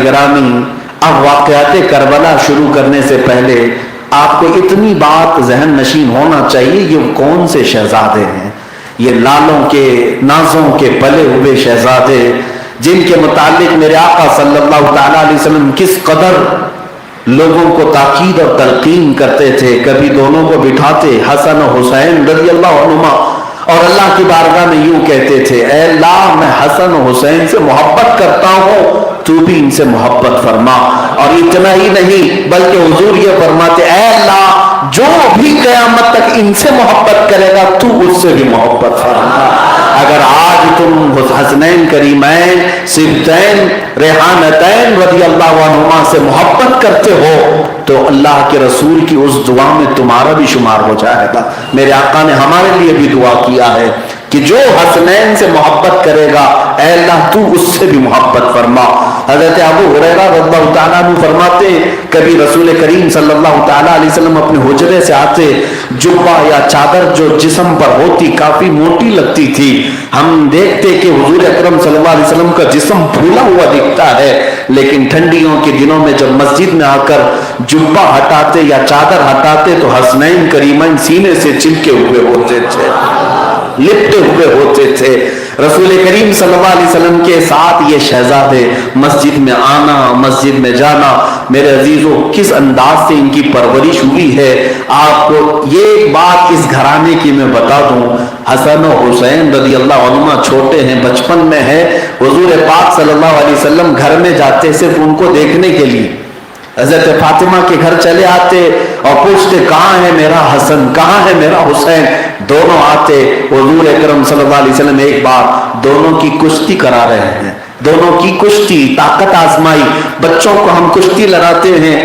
گرامی، اب واقعات کربلا شروع کرنے سے پہلے آپ کو اتنی بات ذہن نشین ہونا چاہیے، یہ کون سے شہزادے ہیں؟ یہ لالوں کے نازوں کے پلے ہوئے شہزادے، جن کے متعلق میرے آقا صلی اللہ تعالی علیہ وسلم کس قدر لوگوں کو تاکید اور تلقین کرتے تھے۔ کبھی دونوں کو بٹھاتے، حسن و حسین رضی اللہ عنہما، اور اللہ کی بارگاہ میں یوں کہتے تھے، اے اللہ میں حسن و حسین سے محبت کرتا ہوں، تو بھی ان سے محبت فرما۔ اور اتنا ہی نہیں بلکہ حضور یہ فرماتے، اے اللہ جو بھی قیامت تک ان سے محبت کرے گا تو اس سے بھی محبت فرما۔ اگر آج تم حسنین کریمین سبتین ریحانتین رضی اللہ عنہما سے محبت کرتے ہو تو اللہ کے رسول کی اس دعا میں تمہارا بھی شمار ہو جائے گا۔ میرے آقا نے ہمارے لیے بھی دعا کیا ہے کہ جو حسنین سے محبت کرے گا اے اللہ تو اس سے بھی محبت فرما۔ حضرت ابو ہریرہ رضی اللہ تعالیٰ عنہ فرماتے کبھی رسول کریم صلی اللہ تعالیٰ علیہ وسلم اپنے حجرے سے آتے، جبہ یا چادر جو جسم پر ہوتی کافی موٹی لگتی تھی، ہم دیکھتے کہ حضور اکرم صلی اللہ علیہ وسلم کا جسم پھولا ہوا دکھتا ہے، لیکن ٹھنڈیوں کے دنوں میں جب مسجد میں آ کر جبہ ہٹاتے یا چادر ہٹاتے تو حسنین کریمین سینے سے چپکے ہوئے ہوتے تھے، لپٹے ہوئے ہوتے تھے۔ رسول کریم صلی اللہ علیہ وسلم کے ساتھ یہ شہزادے مسجد میں آنا، مسجد میں جانا، میرے عزیزوں کس انداز سے ان کی پرورش ہوئی ہے۔ آپ کو یہ بات اس گھرانے کی میں بتا دوں، حسن و حسین رضی اللہ عنہما چھوٹے ہیں، بچپن میں ہے، حضور پاک صلی اللہ علیہ وسلم گھر میں جاتے صرف ان کو دیکھنے کے لیے، حضرت فاطمہ کے گھر چلے آتے اور پوچھتے کہاں ہے میرا حسن، کہاں ہے میرا حسین، دونوں آتے، حضور اکرم صلی اللہ علیہ وسلم ایک بار دونوں کی کشتی کرا رہے ہیں، دونوں کی کشتی، طاقت آزمائی، بچوں کو ہم کشتی لڑاتے ہیں،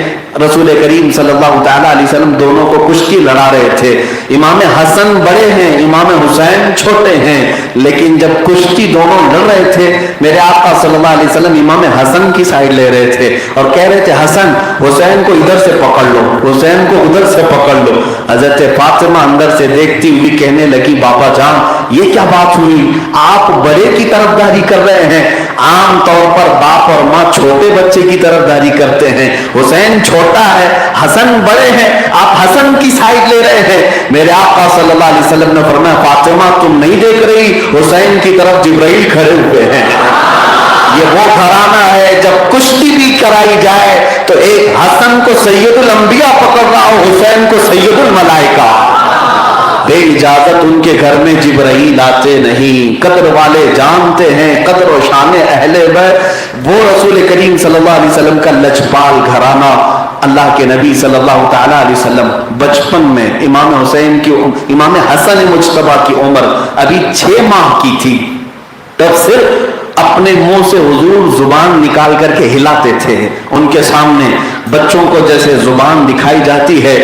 رسول کریم صلی اللہ تعالیٰ علیہ وسلم دونوں کو کشتی لڑا رہے تھے۔ امام حسن بڑے ہیں، امام حسین چھوٹے ہیں، لیکن جب کشتی دونوں لڑ رہے تھے میرے آقا صلی اللہ علیہ وسلم امام حسن کی سائیڈ لے رہے تھے اور کہہ رہے تھے حسن حسین کو ادھر سے پکڑ لو، حسین کو ادھر سے پکڑ لو۔ حضرت فاطمہ اندر سے دیکھتی ہوئی کہنے لگی بابا جان یہ کیا بات ہوئی، آپ بڑے کی طرفداری کر رہے ہیں، عام طور پر باپ اور ماں چھوٹے بچے کی طرفداری کرتے ہیں، حسین چھوٹا ہے، حسن بڑے ہیں، آپ حسن کی سائیڈ لے رہے ہیں۔ میرے آقا صلی اللہ علیہ وسلم نے فرمایا فاطمہ تم نہیں دیکھ رہی، حسین کی طرف جبرائیل کھڑے ہوئے ہیں۔ یہ وہ گھرانہ ہے جب کشتی بھی کرائی جائے تو ایک حسن کو سید الانبیاء پکڑ رہا ہو، حسین کو سید الملائکہ، بے اجازت ان کے گھر میں جبرائیل آتے نہیں۔ قدر والے جانتے ہیں قدر و شان اہل بیت، وہ رسول کریم صلی اللہ علیہ وسلم کا لجپال گھرانہ۔ اللہ کے نبی صلی اللہ تعالیٰ علیہ وسلم بچپن میں امام حسن مجتبیٰ کی عمر ابھی 6 ماہ کی تھی، تب صرف اپنے منہ سے حضور زبان نکال کر کے ہلاتے تھے، ان کے سامنے بچوں کو جیسے زبان دکھائی جاتی ہے،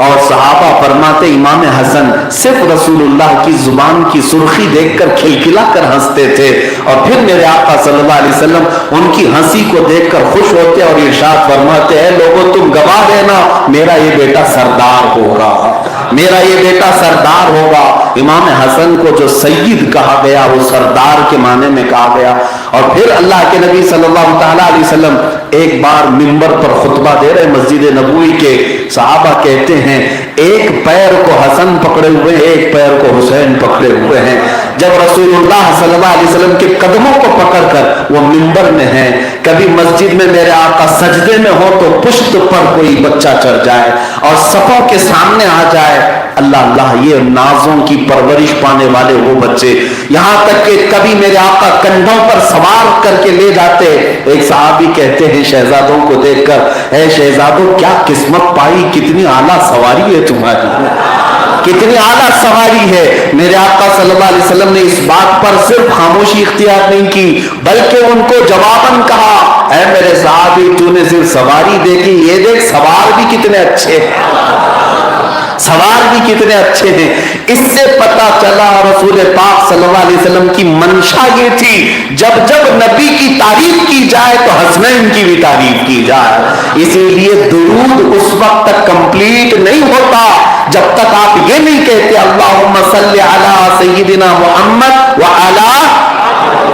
اور صحابہ فرماتے امام حسن صرف رسول اللہ کی زبان کی سرخی دیکھ کر کھلکھلا کر ہنستے تھے، اور پھر میرے آقا صلی اللہ علیہ وسلم ان کی ہنسی کو دیکھ کر خوش ہوتے اور ارشاد فرماتے ہیں لوگوں تم گواہ دینا میرا یہ بیٹا سردار ہوگا، میرا یہ بیٹا سردار ہوگا۔ امام حسن کو جو سید کہا گیا وہ سردار کے معنی میں کہا گیا۔ اور پھر اللہ کے نبی صلی اللہ تعالیٰ علیہ وسلم ایک بار منبر پر خطبہ دے رہے مسجد نبوی کے، صحابہ کہتے ہیں ایک پیر کو حسن پکڑے ہوئے ہیں، ایک پیر کو حسین پکڑے ہوئے ہیں۔ جب رسول اللہ صلی اللہ علیہ وسلم کے قدموں کو پکڑ کر وہ منبر میں ہیں، کبھی مسجد میں میرے آقا سجدے میں ہو تو پشت پر کوئی بچہ چڑھ جائے اور صفوں کے سامنے آ جائے، اللہ اللہ یہ نازوں کی پرورش پانے والے وہ بچے، یہاں تک کہ کبھی میرے آقا کندھوں پر سوار کر کے لے جاتے۔ ایک صحابی کہتے ہیں شہزادوں کو دیکھ کر، اے شہزادوں کیا قسمت پائی، کتنی اعلیٰ سواری ہے تمہاری، کتنی اعلیٰ سواری ہے۔ میرے آقا صلی اللہ علیہ وسلم نے اس بات پر صرف خاموشی اختیار نہیں کی بلکہ ان کو جواباً کہا، اے میرے صحابی تو نے صرف سواری دیکھی، یہ دیکھ سوار بھی کتنے اچھے ہیں، سوار بھی کتنے اچھے ہیں۔ اس سے پتا چلا رسول پاک صلی اللہ علیہ وسلم کی منشا یہ تھی جب جب نبی کی تعریف کی جائے تو حسنین کی بھی تعریف کی جائے۔ اسی لیے درود اس وقت تک کمپلیٹ نہیں ہوتا جب تک آپ یہ نہیں کہتے اللہم صلی علی سیدنا محمد وعلی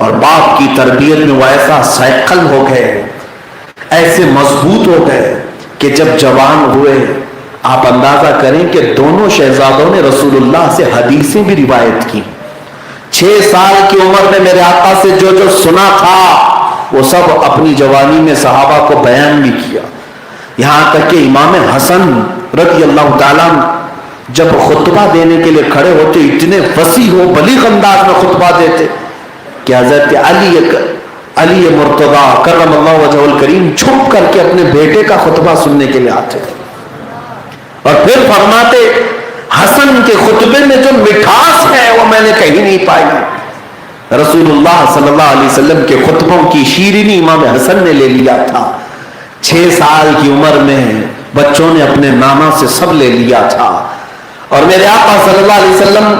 اور باپ کی تربیت میں وہ ایسا سائیکل ہو گئے, ایسے مضبوط ہو گئے کہ جب جوان ہوئے آپ اندازہ کریں کہ دونوں شہزادوں نے رسول اللہ سے حدیثیں بھی روایت کی. 6 سال کی عمر میں میرے آقا سے جو جو سنا تھا وہ سب اپنی جوانی میں صحابہ کو بیان بھی کیا. یہاں تک کہ امام حسن رضی اللہ تعالیٰ جب خطبہ دینے کے لیے کھڑے ہوتے اتنے فصیح و بلیغ انداز میں خطبہ دیتے کہ حضرت علی مرتضیٰ کرم اللہ وجہہ الکریم چھپ کر کے اپنے بیٹے کا خطبہ سننے کے لیے آتے اور پھر فرماتے حسن کے خطبے میں جو مٹھاس ہے وہ میں نے کہیں نہیں پائی. رسول اللہ صلی اللہ علیہ وسلم کے خطبوں کی شیرینی امام حسن نے لے لیا تھا. 6 سال کی عمر میں بچوں نے اپنے نانا سے سب لے لیا تھا. اور میرے آقا صلی اللہ علیہ وسلم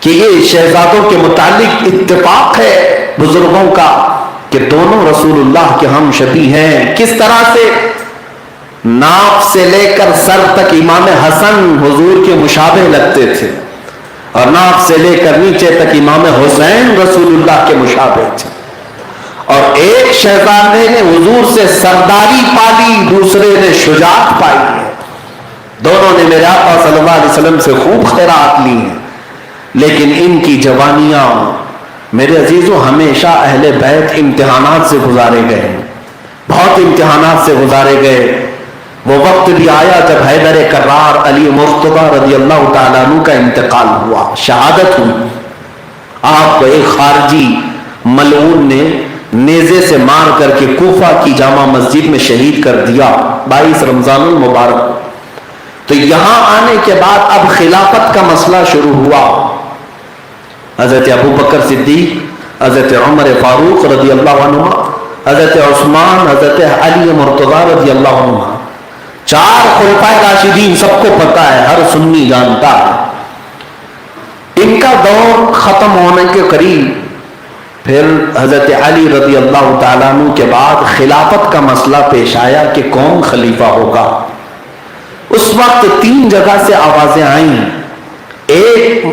کہ یہ شہزادوں کے متعلق اتفاق ہے بزرگوں کا کہ دونوں رسول اللہ کے ہم شبیہ ہیں. کس طرح سے؟ ناف سے لے کر سر تک امام حسن حضور کے مشابہ لگتے تھے اور ناف سے لے کر نیچے تک امام حسین رسول اللہ کے مشابہ تھے. اور ایک شہزادے نے حضور سے سرداری پالی, دوسرے نے شجاعت پائی ہے. دونوں نے میرے آقا صلی اللہ علیہ وسلم سے خوب خیرات لی ہیں, لیکن ان کی جوانیاں میرے عزیزوں ہمیشہ اہل بیت امتحانات سے گزارے گئے, بہت امتحانات سے گزارے گئے. وہ وقت بھی آیا جب حیدر کرار علی مرتضیٰ رضی اللہ تعالیٰ عنہ کا انتقال ہوا, شہادت ہوئی. آپ کو ایک خارجی ملعون نے نیزے سے مار کر کے کوفہ کی جامع مسجد میں شہید کر دیا 22 رمضان المبارک. تو یہاں آنے کے بعد اب خلافت کا مسئلہ شروع ہوا. حضرت ابو بکر صدیق, حضرت عمر فاروق رضی اللہ عنہ, حضرت عثمان, حضرت علی مرتضیٰ رضی اللہ عنہ, 4 خلفائے راشدین, سب کو پتا ہے, ہر سنی جانتا ہے. ان کا دور ختم ہونے کے قریب پھر حضرت علی رضی اللہ تعالیٰ عنہ کے بعد خلافت کا مسئلہ پیش آیا کہ کون خلیفہ ہوگا. اس وقت 3 جگہ سے آوازیں آئیں. ایک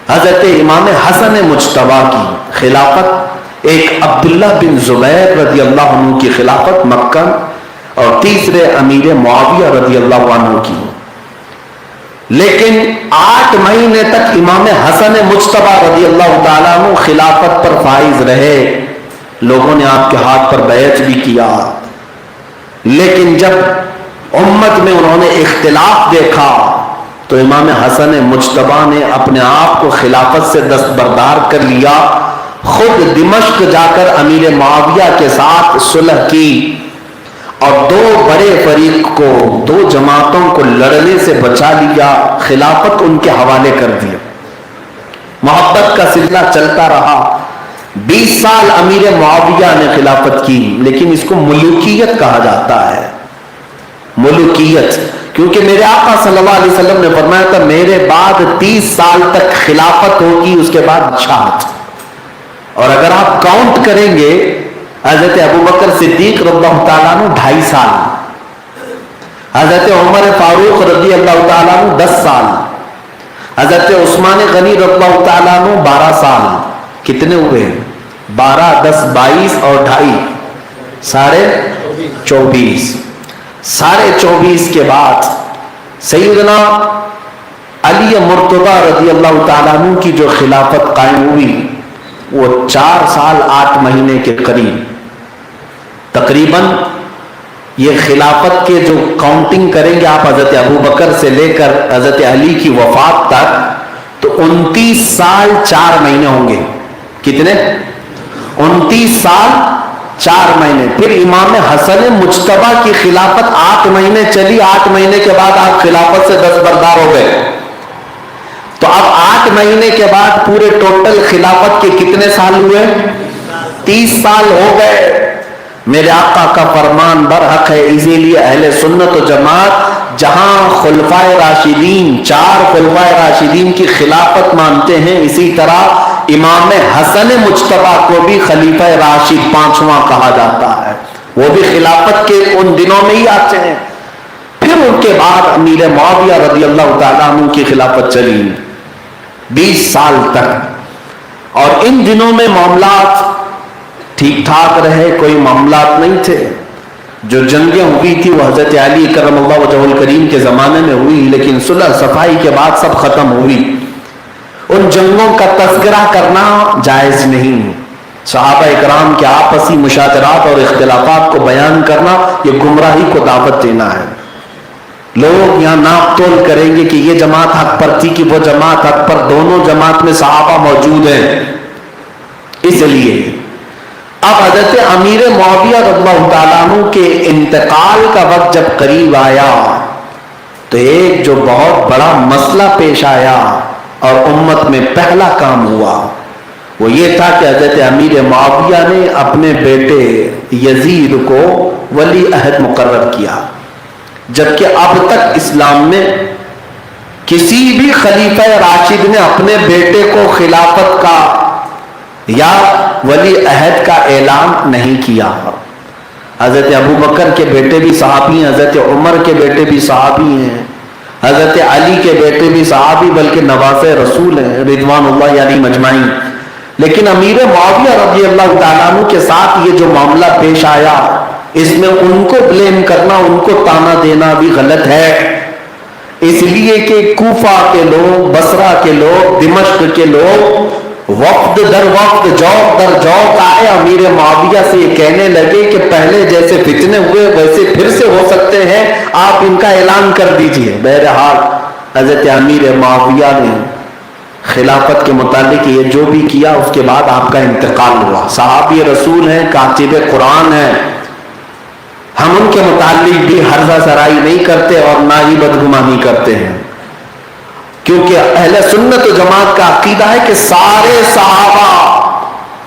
حضرت امام حسن مجتبیٰ کی خلافت, ایک عبداللہ بن زبیر رضی اللہ عنہ کی خلافت مکہ, اور تیسرے امیر معاویہ رضی اللہ عنہ کی. لیکن 8 مہینے تک امام حسن مجتبیٰ رضی اللہ تعالیٰ عنہ خلافت پر فائز رہے. لوگوں نے آپ کے ہاتھ پر بیعت بھی کیا, لیکن جب امت میں انہوں نے اختلاف دیکھا تو امام حسن مجتبیٰ نے اپنے آپ کو خلافت سے دستبردار کر لیا. خود دمشق جا کر امیر معاویہ کے ساتھ صلح کی اور 2 بڑے فریق کو, 2 جماعتوں کو لڑنے سے بچا لیا, خلافت ان کے حوالے کر دیا. محبت کا سلسلہ چلتا رہا. 20 سال امیر معاویہ نے خلافت کی, لیکن اس کو ملوکیت کہا جاتا ہے. ملوکیت, کیونکہ میرے آقا صلی اللہ علیہ وسلم نے فرمایا تھا میرے بعد 30 سال تک خلافت ہوگی, اس کے بعد بادشاہت. اور اگر آپ کاؤنٹ کریں گے حضرت ابو بکر صدیق رضی اللہ تعالیٰ عنہ 2.5 سال, حضرت عمر فاروق رضی اللہ تعالیٰ عنہ 10 سال, حضرت عثمان غنی رضی اللہ تعالیٰ عنہ 12 سال. کتنے ہوئے؟ 12, 10, 22 اور 2.5 24. 24.5 کے بعد سیدنا علی مرتضیٰ رضی اللہ تعالیٰ عنہ کی جو خلافت قائم ہوئی وہ 4 سال 8 مہینے کے قریب تقریباً. یہ خلافت کے جو کاؤنٹنگ کریں گے آپ حضرت ابو بکر سے لے کر حضرت علی کی وفات تک تو 29 سال 4 مہینے ہوں گے. کتنے؟ 29 سال 4 مہینے. پھر امام حسن مجتبیٰ کی خلافت 8 مہینے چلی. 8 مہینے کے بعد آپ خلافت سے دستبردار ہو گئے. تو اب 8 مہینے کے بعد پورے ٹوٹل خلافت کے کتنے سال ہوئے؟ 30 سال ہو گئے. میرے آقا کا فرمان برحق ہے. اسی لیے اہل سنت و جماعت جہاں خلفائے راشدین 4 خلفائے راشدین کی خلافت مانتے ہیں, اسی طرح امام حسن مجتبیٰ کو بھی خلیفہ راشد 5واں کہا جاتا ہے. وہ بھی خلافت کے ان دنوں میں ہی آتے ہیں. پھر ان کے بعد امیر معاویہ رضی اللہ تعالیٰ عنہ کی خلافت چلی 20 سال تک. اور ان دنوں میں معاملات ٹھیک ٹھاک رہے، کوئی معاملات نہیں تھے. جو جنگیں ہوئی تھی وہ حضرت علی کرم اللہ وجہہ الکریم کے زمانے میں ہوئی، لیکن صلح صفائی کے بعد سب ختم ہوئی. ان جنگوں کا تذکرہ کرنا جائز نہیں. صحابہ اکرام کے آپسی مشاجرات اور اختلافات کو بیان کرنا یہ گمراہی کو دعوت دینا ہے. لوگ یہاں ناپ تول کریں گے کہ یہ جماعت حق پر تھی کہ وہ جماعت حق پر. دونوں جماعت میں صحابہ موجود ہیں. اس لیے اب حضرت امیر معاویہ رضی اللہ تعالیٰ عنہ کے انتقال کا وقت جب قریب آیا تو ایک جو بہت بڑا مسئلہ پیش آیا اور امت میں پہلا کام ہوا وہ یہ تھا کہ حضرت امیر معاویہ نے اپنے بیٹے یزید کو ولی عہد مقرر کیا. جبکہ اب تک اسلام میں کسی بھی خلیفہ راشد نے اپنے بیٹے کو خلافت کا یا ولی عہد کا اعلان نہیں کیا. حضرت ابو بکر کے بیٹے بھی صحابی ہیں، حضرت عمر کے بیٹے بھی صحابی ہیں، حضرت علی کے بیٹے بھی صحابی بلکہ نواز رسول ہیں رضوان اللہ علیہم اجمعین. لیکن امیر معاویہ رضی اللہ تعالیٰ عنہ کے ساتھ یہ جو معاملہ پیش آیا اس میں ان کو بلیم کرنا، ان کو تانا دینا بھی غلط ہے. اس لیے کہ کوفہ کے لوگ، بصرہ کے لوگ، دمشق کے لوگ وقت در وقت جوق در جوق آئے امیر معاویہ سے یہ کہنے لگے کہ پہلے جیسے فتنے ہوئے ویسے پھر سے ہو سکتے ہیں، آپ ان کا اعلان کر دیجئے. بہرحال حضرت امیر معاویہ نے خلافت کے متعلق یہ جو بھی کیا اس کے بعد آپ کا انتقال ہوا. صحابی رسول ہیں، کاتب قرآن ہیں، ہم ان کے متعلق بھی ہرزہ سرائی نہیں کرتے اور نہ ہی بدگمانی کرتے ہیں، کیونکہ اہل سنت و جماعت کا عقیدہ ہے کہ سارے صحابہ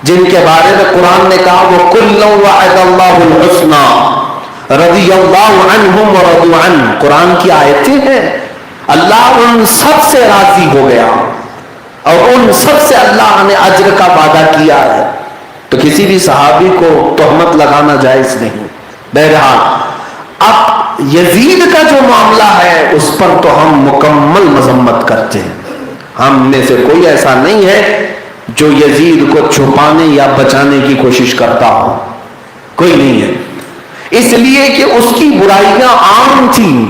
جن کے بارے میں قرآن نے کہا وہ کل وعد اللہ الحسنى رضی اللہ عنہم ورضوا عنہ، قرآن کی آیتیں ہیں. اللہ ان سب سے راضی ہو گیا اور ان سب سے اللہ نے اجر کا وعدہ کیا ہے. تو کسی بھی صحابی کو تہمت لگانا جائز نہیں. بہرحال اب یزید کا جو معاملہ ہے اس پر تو ہم مکمل مذمت کرتے ہیں. ہم میں سے کوئی ایسا نہیں ہے جو یزید کو چھپانے یا بچانے کی کوشش کرتا ہو، کوئی نہیں ہے. اس لیے کہ اس کی برائیاں عام تھیں.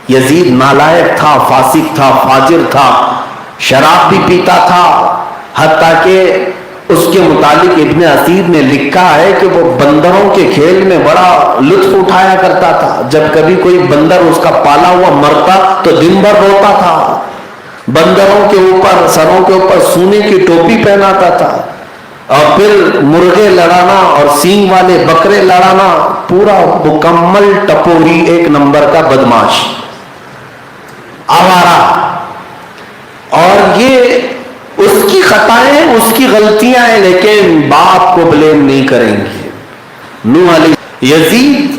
یزید نالائق تھا، فاسق تھا، فاجر تھا، شراب بھی پیتا تھا. حتیٰ کہ اس کے متعلق ابن اسیر نے لکھا ہے کہ وہ بندروں کے کھیل میں بڑا لطف اٹھایا کرتا تھا. جب کبھی کوئی بندر اس کا پالا ہوا مرتا تو دن بھر روتا تھا. بندروں کے اوپر، سروں کے اوپر سونے کی ٹوپی پہناتا تھا اور پھر مرغے لڑانا اور سینگ والے بکرے لڑانا. پورا مکمل ٹپوری، ایک نمبر کا بدماش، آوارہ. اور یہ اس کی خطائیں، اس کی غلطیاں ہیں، لیکن باپ کو بلیم نہیں کریں گے. نوح علیہ یزید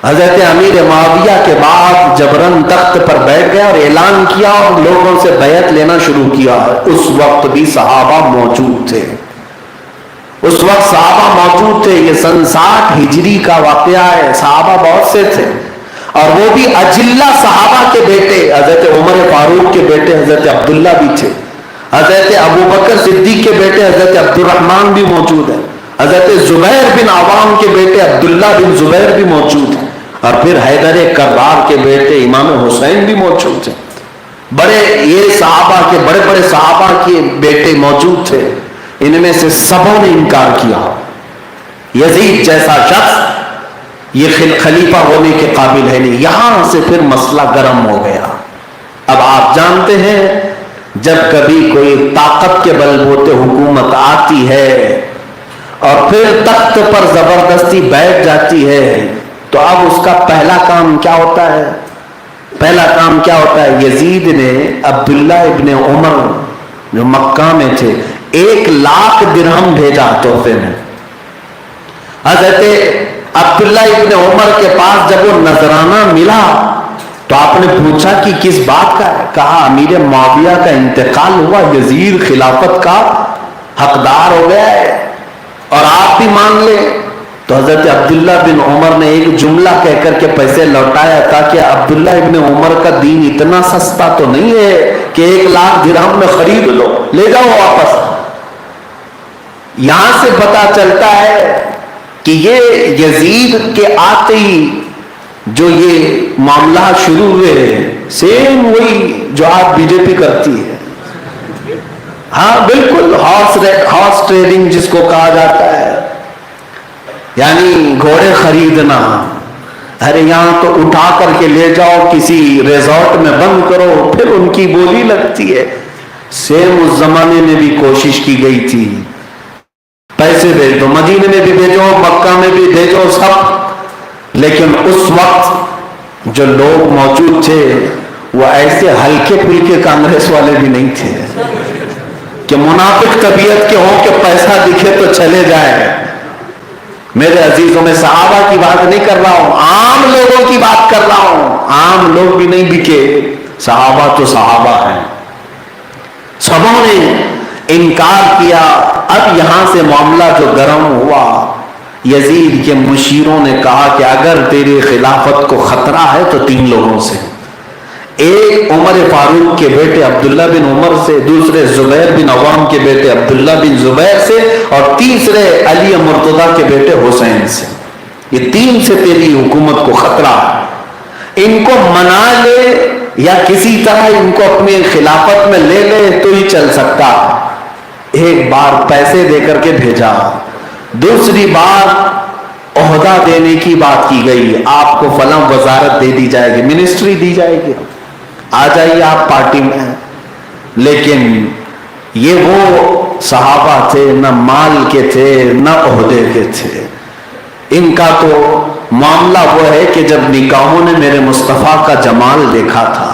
حضرت امیر معاویہ کے بعد جبرن تخت پر بیٹھ گیا اور اعلان کیا اور لوگوں سے بیعت لینا شروع کیا. اس وقت بھی صحابہ موجود تھے، اس وقت صحابہ موجود تھے. یہ سن 60 ہجری کا واقعہ ہے. صحابہ بہت سے تھے اور وہ بھی اجلہ صحابہ کے بیٹے. حضرت عمر فاروق کے بیٹے حضرت عبداللہ بھی تھے، حضرت ابو بکر صدیق کے بیٹے حضرت عبد الرحمن بھی موجود ہیں، حضرت زبیر بن عوام کے بیٹے عبداللہ بن زبیر بھی موجود ہیں، اور پھر حیدر کرار کے بیٹے امام حسین بھی موجود ہیں. بڑے یہ صحابہ کے بڑے بڑے صحابہ کے بیٹے موجود تھے. ان میں سے سبوں نے انکار کیا. یزید جیسا شخص یہ خلیفہ ہونے کے قابل ہے نہیں. یہاں سے پھر مسئلہ گرم ہو گیا. اب آپ جانتے ہیں جب کبھی کوئی طاقت کے بل بوتے حکومت آتی ہے اور پھر تخت پر زبردستی بیٹھ جاتی ہے تو اب اس کا پہلا کام کیا ہوتا ہے؟ پہلا کام کیا ہوتا ہے؟ یزید نے عبداللہ ابن عمر جو مکہ میں تھے 1,00,000 درہم بھیجا تحفے میں. حضرت عبداللہ ابن عمر کے پاس جب وہ نذرانہ ملا تو آپ نے پوچھا کہ کس بات کا ہے؟ کہا امیر معاویہ کا انتقال ہوا، یزید خلافت کا حقدار ہو گیا ہے اور آپ بھی مان لیں. تو حضرت عبداللہ بن عمر نے ایک جملہ کہہ کر کے پیسے لوٹایا تاکہ عبداللہ ابن عمر کا دین اتنا سستا تو نہیں ہے کہ 1,00,000 درہم میں خرید لو، لے جاؤ واپس. یہاں سے پتا چلتا ہے کہ یہ یزید کے آتے ہی جو یہ معاملہ شروع ہوئے سیم وہی جو آج بی جے پی کرتی ہے. ہاں بالکل ہارس ٹریڈنگ جس کو کہا جاتا ہے، یعنی گھوڑے خریدنا. ارے یہاں تو اٹھا کر کے لے جاؤ کسی ریزورٹ میں بند کرو، پھر ان کی بولی لگتی ہے. سیم اس زمانے میں بھی کوشش کی گئی تھی، پیسے بھیج دو، مدینے میں بھی بھیجو، مکہ میں بھی بھیجو، سب. لیکن اس وقت جو لوگ موجود تھے وہ ایسے ہلکے پھلکے کانگریس والے بھی نہیں تھے کہ منافق طبیعت کے ہوں کہ پیسہ دکھے تو چلے جائے. میرے عزیزوں میں صحابہ کی بات نہیں کر رہا ہوں، عام لوگوں کی بات کر رہا ہوں. عام لوگ بھی نہیں بکے، صحابہ تو صحابہ ہیں. سبوں نے انکار کیا. اب یہاں سے معاملہ جو گرم ہوا، یزید کے مشیروں نے کہا کہ اگر تیری خلافت کو خطرہ ہے تو 3 لوگوں سے. ایک عمر فاروق کے بیٹے عبداللہ بن عمر سے، دوسرے زبیر بن عوام کے بیٹے عبداللہ بن زبیر سے، اور تیسرے علی مرتضیٰ کے بیٹے حسین سے. یہ 3 سے تیری حکومت کو خطرہ ہے. ان کو منا لے یا کسی طرح ان کو اپنی خلافت میں لے لے تو ہی چل سکتا. ایک بار پیسے دے کر کے بھیجا، دوسری بار عہدہ دینے کی بات کی گئی، آپ کو فلاں وزارت دے دی جائے گی، منسٹری دی جائے گی، آ جائیے آپ پارٹی میں. لیکن یہ وہ صحابہ تھے نہ مال کے تھے نہ عہدے کے تھے. ان کا تو معاملہ وہ ہے کہ جب نگاہوں نے میرے مصطفیٰ کا جمال دیکھا تھا،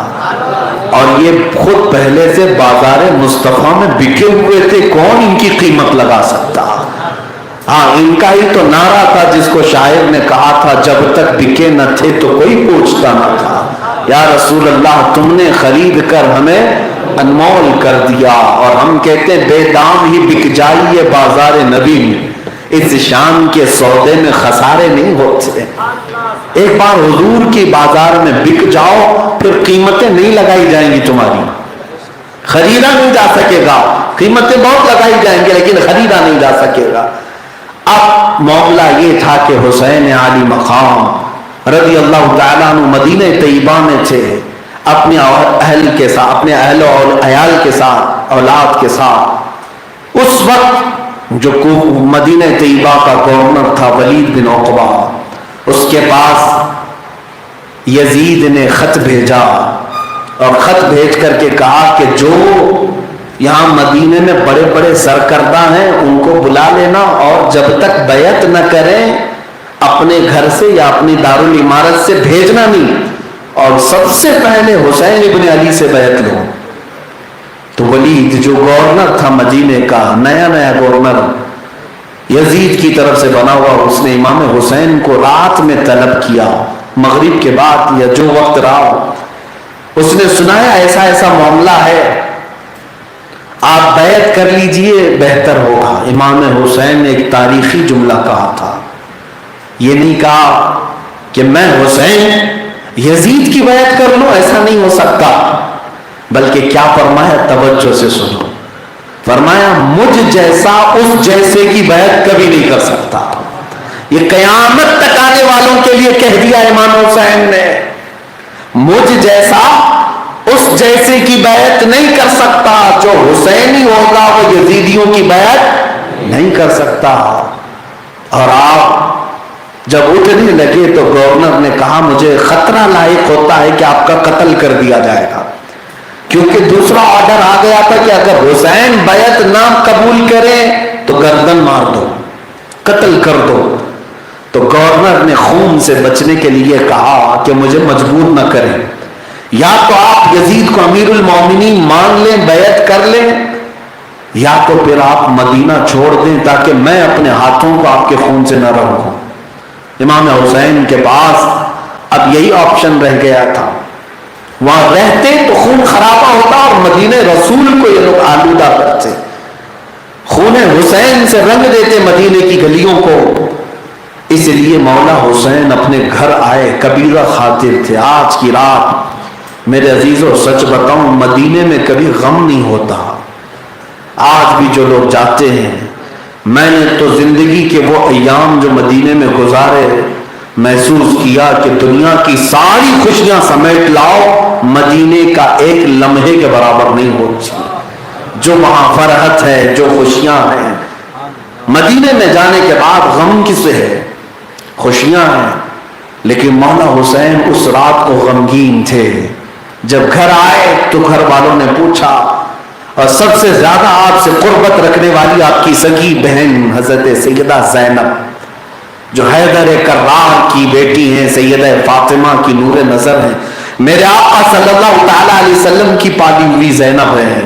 اور یہ خود پہلے سے بازار مصطفیٰ میں بکے ہوئے تھے، کون ان کی قیمت لگا سکتا. ہاں ان کا ہی تو نعرہ تھا جس کو شاعر نے کہا تھا، جب تک بکے نہ تھے تو کوئی پوچھتا نہ تھا. یا رسول اللہ تم نے خرید کر ہمیں انمول کر دیا، اور ہم کہتے ہیں بے دام ہی بک جائیے بازار نبی میں، اس شان کے سودے میں خسارے نہیں ہوتے. ایک بار حضور کی بازار میں بک جاؤ، پھر قیمتیں نہیں لگائی جائیں گی، تمہاری خریدا نہیں جا سکے گا. قیمتیں بہت لگائی جائیں گی لیکن خریدا نہیں جا سکے گا. اب معاملہ یہ تھا کہ حسین علی مقام رضی اللہ تعالیٰ عنہ مدینہ طیبہ میں تھے، اپنے اہل کے ساتھ، اپنے اہل اور عیال کے ساتھ، اولاد کے ساتھ. اس وقت جو مدینہ طیبہ کا گورنر تھا ولید بن عقبہ، اس کے پاس یزید نے خط بھیجا، اور خط بھیج کر کے کہا کہ جو یہاں مدینے میں بڑے بڑے سرکردہ ہیں ان کو بلا لینا، اور جب تک بیعت نہ کریں اپنے گھر سے یا اپنی دارالعمارت سے بھیجنا نہیں، اور سب سے پہلے حسین ابن علی سے بیعت لو. تو ولید جو گورنر تھا مدینے کا، نیا نیا گورنر یزید کی طرف سے بنا ہوا، اس نے امام حسین کو رات میں طلب کیا، مغرب کے بعد یا جو وقت رہا. اس نے سنایا ایسا ایسا معاملہ ہے، آپ بیعت کر لیجئے بہتر ہوگا. امام حسین نے ایک تاریخی جملہ کہا تھا، یہ نہیں کہا کہ میں حسین یزید کی بیعت کر لوں، ایسا نہیں ہو سکتا، بلکہ کیا فرمایا، توجہ سے سنو. فرمایا مجھ جیسا اس جیسے کی بیعت کبھی نہیں کر سکتا. یہ قیامت تک آنے والوں کے لیے کہہ دیا امام حسین نے، مجھ جیسا اس جیسے کی بیعت نہیں کر سکتا، جو حسینی ہوگا وہ یزیدیوں کی بیعت نہیں کر سکتا. اور آپ جب اٹھنے لگے تو گورنر نے کہا مجھے خطرہ لاحق ہوتا ہے کہ آپ کا قتل کر دیا جائے گا، کیونکہ دوسرا آرڈر آ گیا تھا کہ اگر حسین بیعت نہ قبول کرے تو گردن مار دو، قتل کر دو. تو گورنر نے خون سے بچنے کے لیے کہا کہ مجھے مجبور نہ کریں، یا تو آپ یزید کو امیر المومنین مان لیں، بیعت کر لیں، یا تو پھر آپ مدینہ چھوڑ دیں تاکہ میں اپنے ہاتھوں کو آپ کے خون سے نہ روکوں. امام حسین کے پاس اب یہی آپشن رہ گیا تھا، وہاں رہتے تو خون خرابہ ہوتا اور مدینہ رسول کو یہ لوگ آلودہ کرتے، خون حسین سے رنگ دیتے مدینے کی گلیوں کو. اس لیے مولا حسین اپنے گھر آئے، کبیرہ خاطر تھے. آج کی رات میرے عزیزوں سچ بتاؤں مدینے میں کبھی غم نہیں ہوتا. آج بھی جو لوگ جاتے ہیں میں نے تو زندگی کے وہ ایام جو مدینے میں گزارے محسوس کیا کہ دنیا کی ساری خوشیاں سمیٹ لاؤ مدینے کا ایک لمحے کے برابر نہیں ہوتی. جو وہاں فرحت ہے، جو خوشیاں ہیں، مدینے میں جانے کے بعد غم کسے ہے؟ خوشیاں ہیں. لیکن مولا حسین اس رات کو غمگین تھے. جب گھر آئے تو گھر والوں نے پوچھا، اور سب سے زیادہ آپ سے قربت رکھنے والی آپ کی سگی بہن حضرت سیدہ زینب جو حیدر کرار کی بیٹی ہیں، سیدہ فاطمہ کی نور نظر ہیں، میرے آقا صلی اللہ تعالی علیہ وسلم کی پالی ہوئی زینب ہے.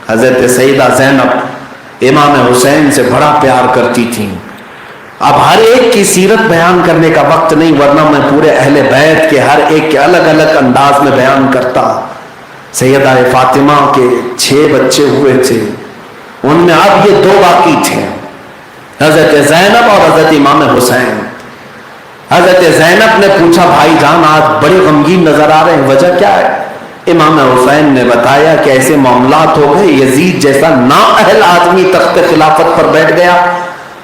حضرت سیدہ زینب امام حسین سے بڑا پیار کرتی تھیں. اب ہر ایک کی سیرت بیان کرنے کا وقت نہیں، ورنہ میں پورے اہل بیت کے ہر ایک کے الگ الگ انداز میں بیان کرتا. سیدہ فاطمہ کے 6 بچے ہوئے تھے، ان میں اب یہ 2 باقی تھے، حضرت زینب اور حضرت امام حسین. حضرت زینب نے پوچھا، بھائی جان آج بڑے غمگین نظر آ رہے ہیں، وجہ کیا ہے؟ امام حسین نے بتایا کہ ایسے معاملات ہو گئے، یزید جیسا نااہل آدمی تخت خلافت پر بیٹھ گیا،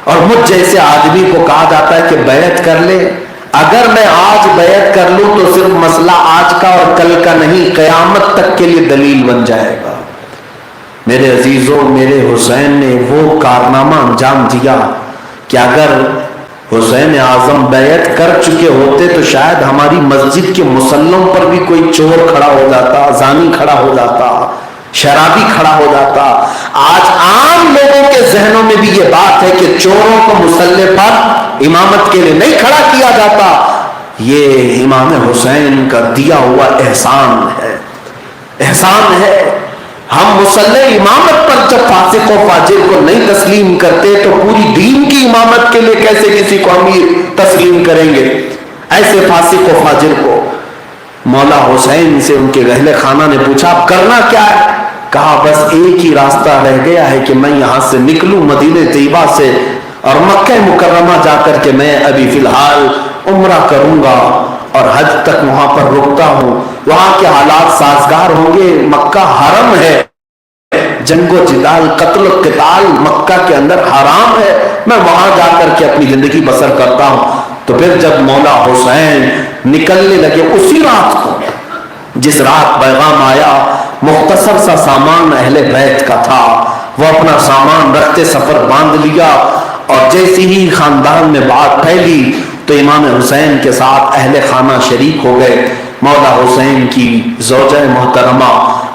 اور مجھ جیسے آدمی کو کہا جاتا ہے کہ بیعت کر لے. اگر میں آج بیعت کر لوں تو صرف مسئلہ آج کا اور کل کا نہیں، قیامت تک کے لیے دلیل بن جائے گا. میرے عزیزوں، میرے حسین نے وہ کارنامہ انجام دیا کہ اگر حسین اعظم بیعت کر چکے ہوتے تو شاید ہماری مسجد کے مصلوں پر بھی کوئی چور کھڑا ہو جاتا، زانی کھڑا ہو جاتا، شرابی کھڑا ہو جاتا. آج عام لوگوں کے ذہنوں میں بھی یہ بات ہے کہ چوروں کو مصلے پر امامت کے لیے نہیں کھڑا کیا جاتا. یہ امام حسین کا دیا ہوا احسان ہے، احسان ہے. ہم مصلح امامت پر جب فاسق و فاجر کو نہیں تسلیم کرتے تو پوری دین کی امامت کے لیے کیسے کسی کو امیر تسلیم کریں گے؟ ایسے فاسق و فاجر کو مولا حسین سے ان کے اہل خانہ نے پوچھا، اب کرنا کیا ہے؟ کہا بس ایک ہی راستہ رہ گیا ہے کہ میں یہاں سے نکلوں مدینہ طیبہ سے اور مکہ مکرمہ جا کر کے میں ابھی فی الحال عمرہ کروں گا اور حج تک وہاں پر رکتا ہوں. وہاں کے حالات سازگار ہوں گے، مکہ حرم ہے، جنگ و جدال قتل و قتال مکہ کے اندر حرام ہے، میں وہاں جا کر کے اپنی زندگی بسر کرتا ہوں. تو پھر جب مولا حسین نکلنے لگے اسی رات کو، جس رات پیغام آیا، مختصر سا سامان اہل بیت کا تھا، وہ اپنا سامان رکھتے سفر باندھ لیا، اور جیسی ہی خاندان میں بات پھیلی تو امام حسین کے ساتھ اہل خانہ شریک ہو گئے. مولا حسین کی زوجہ محترمہ،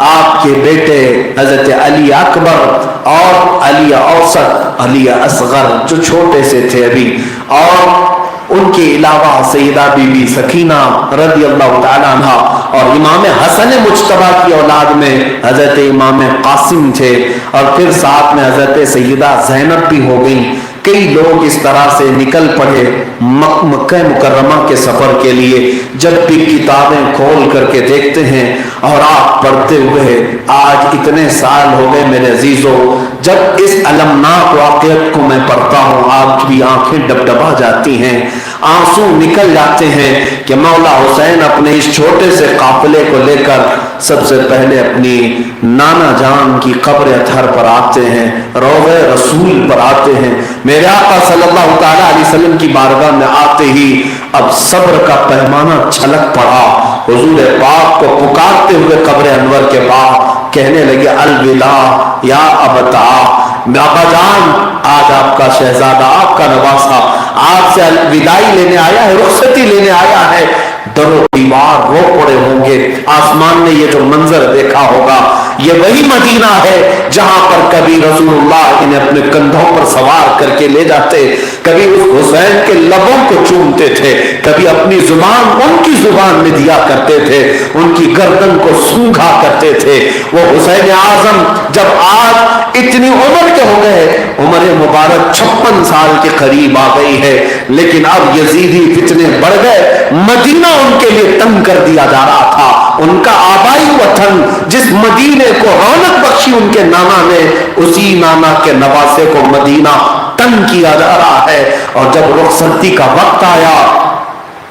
آپ کے بیٹے حضرت علی اکبر اور علی اوسط، علی اصغر جو چھوٹے سے تھے ابھی، اور ان کے علاوہ سیدہ بی بی سکینہ رضی اللہ تعالیٰ عنہ، اور امام حسن مجتبیٰ کی اولاد میں حضرت امام قاسم تھے، اور پھر ساتھ میں حضرت سیدہ زینب بھی ہو گئیں. کئی لوگ اس طرح سے نکل پڑے مکہ مکرمہ کے سفر کے لیے. جب بھی کتابیں کھول کر کے دیکھتے ہیں اور آپ پڑھتے ہوئے آج اتنے سال ہو گئے میرے عزیزوں، جب اس المناک واقعت کو میں پڑھتا ہوں آپ کی آنکھیں ڈبڈبا جاتی ہیں، آنسو نکل جاتے ہیں کہ مولا حسین اپنے اس چھوٹے سے قافلے کو لے کر سب سے پہلے اپنی نانا جان کی قبر اطہر پر آتے ہیں، روضہ رسول پر آتے ہیں. میرے آقا صلی اللہ تعالی علیہ وسلم کی بارگاہ میں آتے ہی اب صبر کا پیمانہ چھلک پڑا. حضور پاک کو پکارتے ہوئے قبر انور کے بعد کہنے لگے، الوداع یا ابتا، بابا جان آج آپ کا شہزادہ، آپ کا نواسہ آپ سے وداعی لینے آیا ہے، رخصتی لینے آیا ہے. در و دیوار رو پڑے ہوں گے. آسمان نے یہ جو منظر دیکھا ہوگا، یہ وہی مدینہ ہے جہاں پر کبھی رسول اللہ انہیں اپنے کندھوں پر سوار کر کے لے جاتے، کبھی اس حسین کے لبوں کو چومتے تھے، کبھی اپنی زبان ان کی زبان میں دیا کرتے تھے، ان کی گردن کو سونگھا کرتے تھے. وہ حسین اعظم جب آج اتنی عمر کے ہو گئے، عمر مبارک 56 سال کے قریب آ گئی ہے، لیکن اب یزیدی فتنے بڑھ گئے. مدینہ ان کے لیے تنگ کر دیا جا رہا تھا. ان کا آبائی وطن جس مدینے کو رونق بخشی ان کے نانا نے، اسی نانا کے نواسے کو مدینہ تنگ کیا جا رہا ہے. اور جب رخصتی کا وقت آیا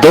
2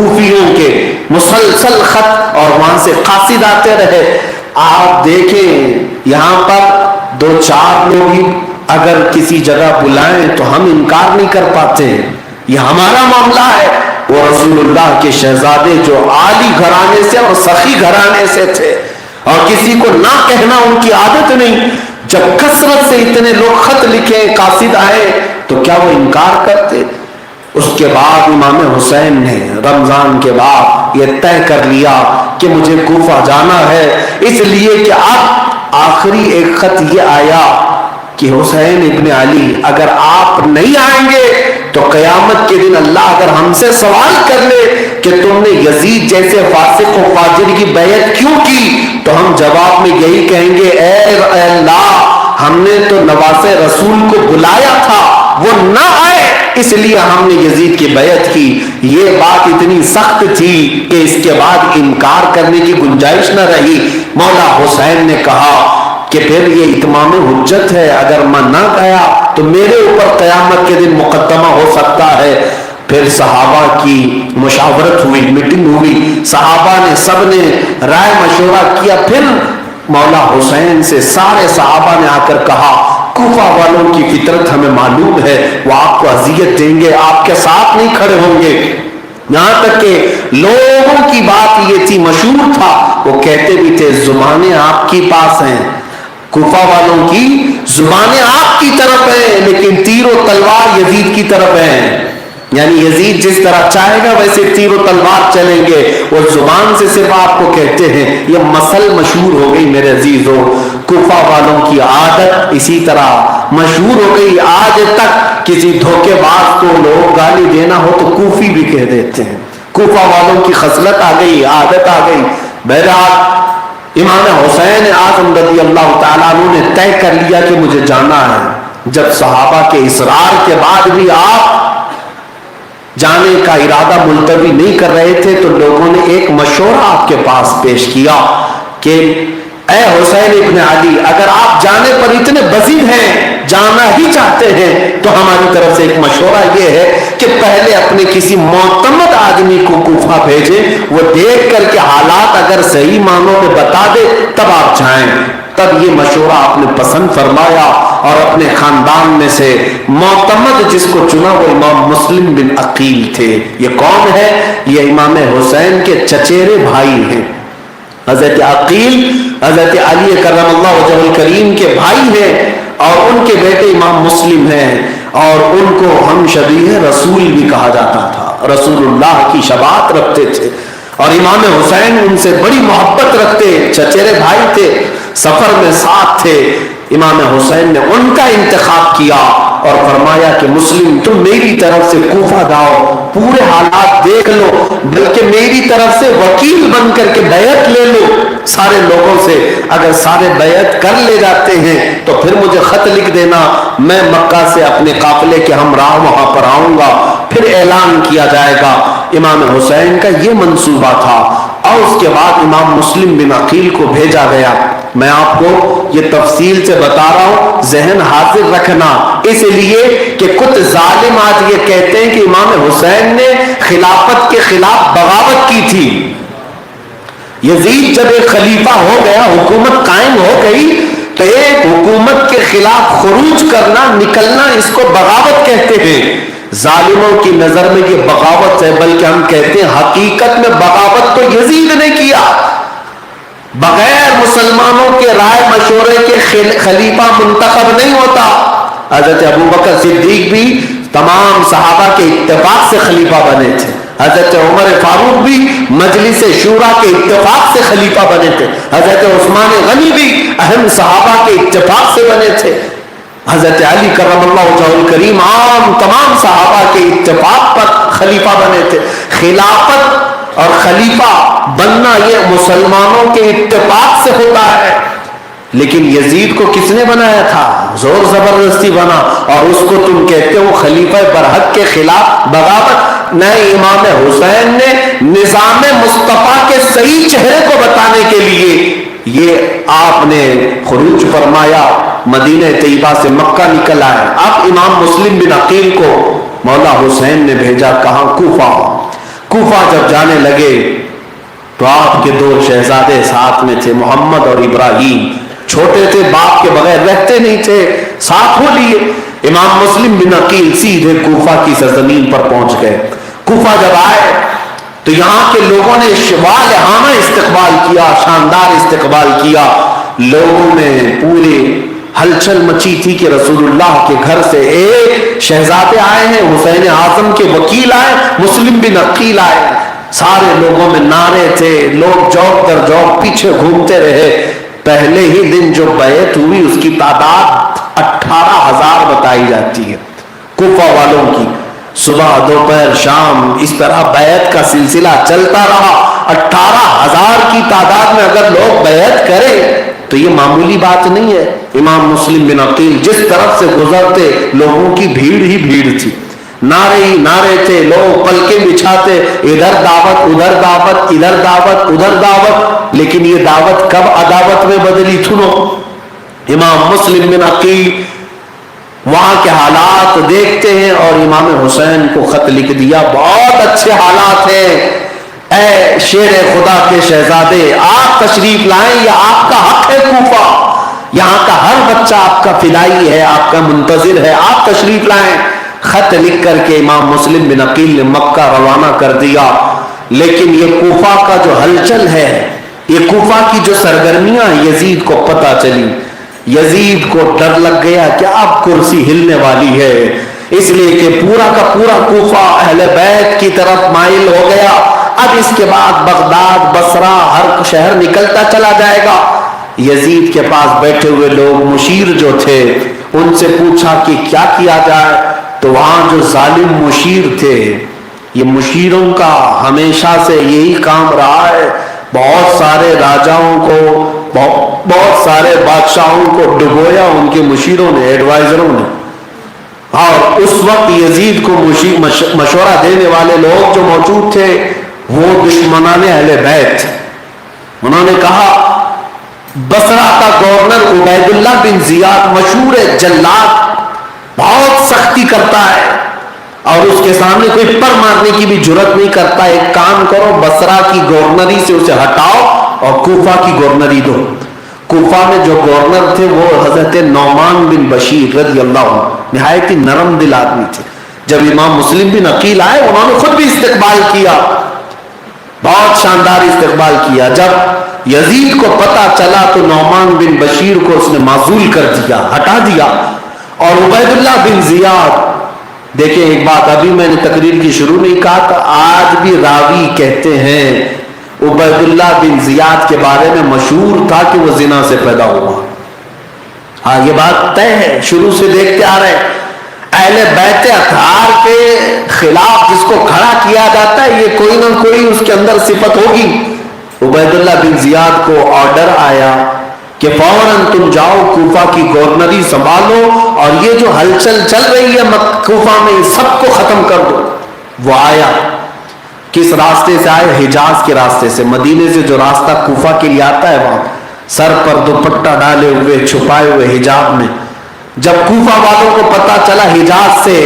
کوفیوں کے مسلسل خط اور وہاں سے قاصد آتے رہے. آپ دیکھیں یہاں پر دو چار لوگ ہی اگر کسی جگہ بلائیں تو ہم انکار نہیں کر پاتے. یہ ہمارا معاملہ ہے. وہ رسول اللہ کے شہزادے جو عالی گھرانے سے اور سخی گھرانے سے تھے اور کسی کو نہ کہنا ان کی عادت نہیں. جب کثرت سے اتنے لوگ خط لکھے قاصد آئے تو کیا وہ انکار کرتے؟ اس کے بعد امام حسین نے رمضان کے بعد یہ طے کر لیا کہ مجھے کوفہ جانا ہے، اس لیے کہ اب آخری ایک خط یہ آیا کہ حسین ابن علی اگر آپ نہیں آئیں گے تو قیامت کے دن اللہ اگر ہم سے سوال کر لے کہ تم نے یزید جیسے فاسق و فاجر کی بیعت کیوں کی، تو ہم جواب میں یہی کہیں گے اے اللہ ہم نے تو نواز رسول کو بلایا تھا، وہ نہ آئے اس لیے ہم نے یزید کی بیعت کی. یہ بات اتنی سخت تھی کہ اس کے بعد انکار کرنے کی گنجائش نہ رہی. مولا حسین نے کہا کہ پھر یہ اتمام حجت ہے، اگر میں نہ گیا تو میرے اوپر قیامت کے دن مقدمہ ہو سکتا ہے. پھر صحابہ کی مشاورت ہوئی، میٹنگ ہوئی، صحابہ نے سب نے رائے مشورہ کیا. پھر مولا حسین سے سارے صحابہ نے آ کر کہا کوفہ والوں کی فطرت ہمیں معلوم ہے، وہ آپ کو اذیت دیں گے، آپ کے ساتھ نہیں کھڑے ہوں گے. یہاں تک کہ لوگوں کی بات یہ تھی، مشہور تھا، وہ کہتے بھی تھے زبانیں آپ کی پاس ہیں، کوفہ والوں کی زبانیں آپ کی طرف ہیں لیکن تیر و تلوار یزید کی طرف ہیں. یعنی یزید جس طرح چاہے گا ویسے تیر و تلوار چلیں گے، وہ زبان سے صرف آپ کو کہتے ہیں. یہ مسل مشہور ہو گئی میرے عزیزو، کوفہ والوں کی عادت اسی طرح مشہور ہو گئی. آج تک کسی دھوکے باز کو لوگ گالی دینا ہو تو کوفی بھی کہہ دیتے ہیں. کوفہ والوں کی خصلت آ گئی، عادت آ گئی. بہرحال امام حسین اعظم رضی اللہ تعالیٰ عنہ نے طے کر لیا کہ مجھے جانا ہے. جب صحابہ کے اصرار کے بعد بھی آپ جانے کا ارادہ ملتوی نہیں کر رہے تھے تو لوگوں نے ایک مشورہ آپ کے پاس پیش کیا کہ اے حسین ابن علی اگر آپ جانے پر اتنے بزید ہیں، جانا ہی چاہتے ہیں، تو ہماری طرف سے ایک مشورہ یہ ہے کہ پہلے اپنے کسی معتمد آدمی کو کوفہ بھیجیں، وہ دیکھ کر کے حالات اگر صحیح معنوں میں بتا دے تب آپ جائیں. تب یہ مشورہ آپ نے پسند فرمایا اور اپنے خاندان میں سے معتمد جس کو چنا وہ امام مسلم بن عقیل تھے. یہ کون ہے؟ یہ امام حسین کے چچیرے بھائی ہیں. حضرت عقیل حضرت علی کرم اللہ وجہہ الکریم کے بھائی ہیں اور ان کے بیٹے امام مسلم ہیں اور ان کو ہم شبیہ رسول بھی کہا جاتا تھا. رسول اللہ کی شباہت رکھتے تھے اور امام حسین ان سے بڑی محبت رکھتے، چچیرے بھائی تھے، سفر میں ساتھ تھے. امام حسین نے ان کا انتخاب کیا اور فرمایا کہ مسلم تم میری طرف سے کوفہ جاؤ، پورے حالات دیکھ لو، بلکہ میری طرف سے وکیل بن کر کے بیعت لے لو سارے لوگوں سے. اگر سارے بیعت کر لے جاتے ہیں تو پھر مجھے خط لکھ دینا، میں مکہ سے اپنے قافلے کے ہمراہ وہاں پر آؤں گا، پھر اعلان کیا جائے گا. امام حسین کا یہ منصوبہ تھا اور اس کے بعد امام مسلم بن عقیل کو بھیجا گیا. میں آپ کو یہ تفصیل سے بتا رہا ہوں، ذہن حاضر رکھنا، اس لیے کہ کچھ ظالم آج یہ کہتے ہیں کہ امام حسین نے خلافت کے خلاف بغاوت کی تھی. یزید جب ایک خلیفہ ہو گیا، حکومت قائم ہو گئی، تو ایک حکومت کے خلاف خروج کرنا، نکلنا، اس کو بغاوت کہتے ہیں. ظالموں کی نظر میں یہ بغاوت ہے، بلکہ ہم کہتے ہیں حقیقت میں بغاوت تو یزید نے کیا. بغیر مسلمانوں کے رائے مشورے کے خلیفہ منتخب نہیں ہوتا. حضرت ابوبکر صدیق بھی تمام صحابہ کے اتفاق سے خلیفہ بنے تھے. حضرت عمر فاروق بھی مجلس شورا کے اتفاق سے خلیفہ بنے تھے. حضرت عثمان غنی بھی اہم صحابہ کے اتفاق سے بنے تھے. حضرت علی کرم اللہ وجہہ الکریم عام تمام صحابہ کے اتفاق پر خلیفہ بنے تھے. خلافت اور خلیفہ بننا یہ مسلمانوں کے اتفاق سے ہوتا ہے. لیکن یزید کو کس نے بنایا تھا؟ زور زبردستی بنا، اور اس کو تم کہتے ہو خلیفہ برحق کے خلاف بغاوت. نئے امام حسین نے نظام مصطفیٰ کے صحیح چہرے کو بتانے کے لیے یہ آپ نے خروج فرمایا، مدینہ طیبہ سے مکہ نکل آئے. اب امام مسلم بن عقیل کو مولا حسین نے بھیجا کہاں؟ کوفہ. کوفہ جب جانے لگے تو آپ کے 2 شہزادے ساتھ میں تھے، محمد اور ابراہیم، چھوٹے تھے، باپ کے بغیر رہتے نہیں تھے، ساتھ ہو لیے امام مسلم بن عقیل سیدھے کوفہ کی سرزمین پر پہنچ گئے۔ کوفہ جب آئے تو یہاں کے لوگوں نے والہانہ استقبال کیا، شاندار استقبال کیا، لوگوں میں پورے ہلچل مچی تھی کہ رسول اللہ کے گھر سے ایک شہزادے آئے ہیں، حسین اعظم کے وکیل آئے، مسلم بن عقیل آئے، سارے لوگوں میں نعرے تھے، لوگ جوق در جوق پیچھے گھومتے رہے۔ پہلے ہی دن جو بیعت ہوئی اس کی تعداد 18,000 بتائی جاتی ہے کوفہ والوں کی، صبح دوپہر شام اس طرح بیعت کا سلسلہ چلتا رہا۔ 18,000 کی تعداد میں اگر لوگ بیعت کریں تو یہ معمولی بات نہیں ہے۔ امام مسلم بن عقیل جس طرف سے گزرتے لوگوں کی بھیڑ ہی بھیڑ تھی، نعرے ہی نعرے تھے، لوگ پلکیں بچھاتے، ادھر دعوت ادھر دعوت، ادھر دعوت ادھر دعوت، لیکن یہ دعوت کب عداوت میں بدلی؟ سنو، امام مسلم بن عقیل وہاں کے حالات دیکھتے ہیں اور امام حسین کو خط لکھ دیا، بہت اچھے حالات ہیں، اے شیر خدا کے شہزادے آپ تشریف لائیں، یہ آپ کا حق ہے، کوفہ یہاں کا ہر بچہ آپ کا فدائی ہے، آپ کا منتظر ہے، آپ تشریف لائیں۔ خط لکھ کر کے امام مسلم بن عقیل نے مکہ روانہ کر دیا، لیکن یہ کوفہ کا جو ہلچل ہے، یہ کوفہ کی جو سرگرمیاں یزید کو پتہ چلی، یزید کو ڈر لگ گیا کہ اب کرسی ہلنے والی ہے، اس لیے کہ پورا کا پورا کوفہ اہل بیت کی طرف مائل ہو گیا، اب اس کے بعد بغداد بصرہ ہر شہر نکلتا چلا جائے گا۔ یزید کے پاس بیٹھے ہوئے لوگ مشیر جو تھے ان سے پوچھا کہ کیا کیا جائے، تو وہاں جو ظالم مشیر تھے، یہ مشیروں کا ہمیشہ سے یہی کام رہا ہے، بہت سارے راجاؤں کو، بہت سارے بادشاہوں کو ڈبویا ان کے مشیروں نے، ایڈوائزروں نے، اور اس وقت یزید کو مشورہ دینے والے لوگ جو موجود تھے وہ دشمنان اہل بیت، انہوں نے کہا بصرہ کا گورنر عبید اللہ بن زیاد مشہور ہے، جلاد، بہت سختی کرتا ہے اور اس کے سامنے کوئی پر مارنے کی بھی جرت نہیں کرتا، ایک کام کرو بصرہ کی گورنری سے اسے ہٹاؤ اور کوفہ کی گورنری دو۔ کوفہ میں جو گورنر تھے وہ حضرت نعمان بن بشیر رضی اللہ عنہ، نہایت ہی نرم دل آدمی تھے۔ جب امام مسلم بن عقیل آئے انہوں نے خود بھی استقبال کیا، بہت شاندار استقبال کیا۔ جب یزید کو پتا چلا تو نعمان بن بشیر کو اس نے معزول کر دیا، ہٹا دیا، اور عبید اللہ بن زیاد، دیکھیں ایک بات ابھی میں نے تقریر کی شروع میں کہا تھا، آج بھی راوی کہتے ہیں عبید اللہ بن زیاد کے بارے میں مشہور تھا کہ وہ زنا سے پیدا ہوا۔ ہاں یہ بات طے ہے، شروع سے دیکھتے آ رہے ہیں، اہل بیت اطہار کے خلاف جس کو کھڑا کیا جاتا ہے یہ کوئی نہ کوئی اس کے اندر صفت ہوگی۔ عبید اللہ بن زیاد کو آرڈر آیا کہ فوراً تم جاؤ کوفہ کی گورنری سنبھالو اور یہ جو ہلچل چل رہی ہے کوفہ میں سب کو ختم کر دو۔ وہ آیا، کس راستے سے آئے؟ حجاز کے راستے سے، مدینے سے جو راستہ کوفہ کے لیے آتا ہے وہاں، سر پر دوپٹہ ڈالے ہوئے، چھپائے ہوئے حجاب میں۔ جب کوفہ والوں کو پتا چلا حجاز سے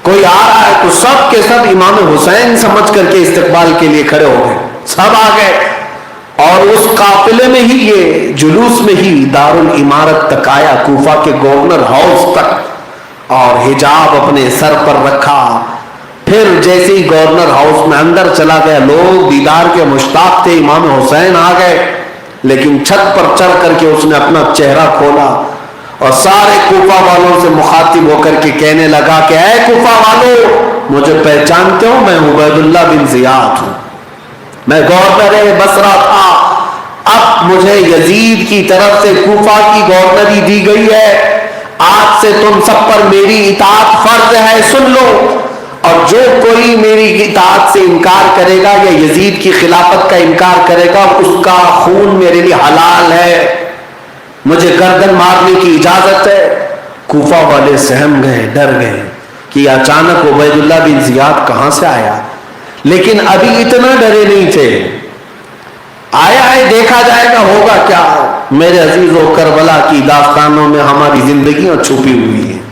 کوئی آ رہا ہے تو سب کے سب امام حسین سمجھ کر کے استقبال کے لیے کھڑے ہو گئے، سب آ گئے، اور اس قافلے میں ہی یہ جلوس میں ہی دارالامارت تک آیا، کوفہ کے گورنر ہاؤس تک، اور حجاب اپنے سر پر رکھا۔ پھر جیسے ہی گورنر ہاؤس میں اندر چلا گیا، لوگ دیدار کے مشتاق تھے، امام حسین آ گئے، لیکن چھت پر چڑھ کر کے اس نے اپنا چہرہ کھولا اور سارے کوفہ والوں سے مخاطب ہو کر کے کہنے لگا کہ اے کوفہ والوں، مجھے پہچانتے ہو؟ میں عبید اللہ بن زیاد ہوں، میں گورنر بصرہ تھا، اب مجھے یزید کی طرف سے کوفہ کی گورنری دی گئی ہے، آج سے تم سب پر میری اطاعت فرض ہے، سن لو، اور جو کوئی میری اطاعت سے انکار کرے گا یا یزید کی خلافت کا انکار کرے گا اس کا خون میرے لیے حلال ہے، مجھے گردن مارنے کی اجازت ہے۔ کوفہ والے سہم گئے، ڈر گئے کہ اچانک عبید اللہ بن زیاد کہاں سے آیا، لیکن ابھی اتنا ڈرے نہیں تھے، آیا ہے دیکھا جائے گا ہوگا کیا۔ میرے عزیزو، کربلا کی داستانوں میں ہماری زندگیاں چھپی ہوئی ہیں،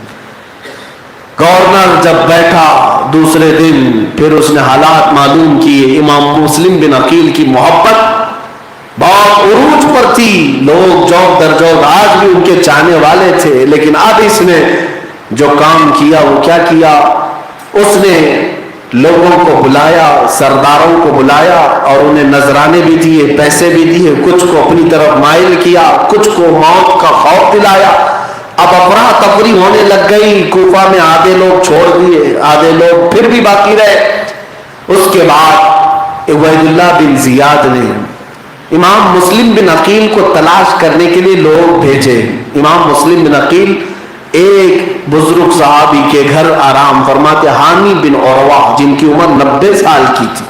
گورنر جب بیٹھا دوسرے دن پھر اس نے حالات معلوم کیے. امام مسلم بن عقیل کی محبت بہت عروج پر تھی, لوگ جوق در جوق آج بھی ان کے چاہنے والے تھے. لیکن اب اس نے جو کام کیا وہ کیا کیا, اس نے لوگوں کو بلایا, سرداروں کو بلایا اور انہیں نذرانے بھی دیے, پیسے بھی دیے, کچھ کو اپنی طرف مائل کیا, کچھ کو موت کا خوف دلایا. اب افراتفری ہونے لگ گئی. کوفہ میں آدھے لوگ چھوڑ دیے, آدھے لوگ پھر بھی باقی رہے. اس کے بعد عبید اللہ بن زیاد نے امام مسلم بن عقیل کو تلاش کرنے کے لیے لوگ بھیجے. امام مسلم بن عقیل ایک بزرگ صحابی کے گھر آرام فرماتے, ہانی بن عروہ, جن کی عمر 90 سال کی تھی.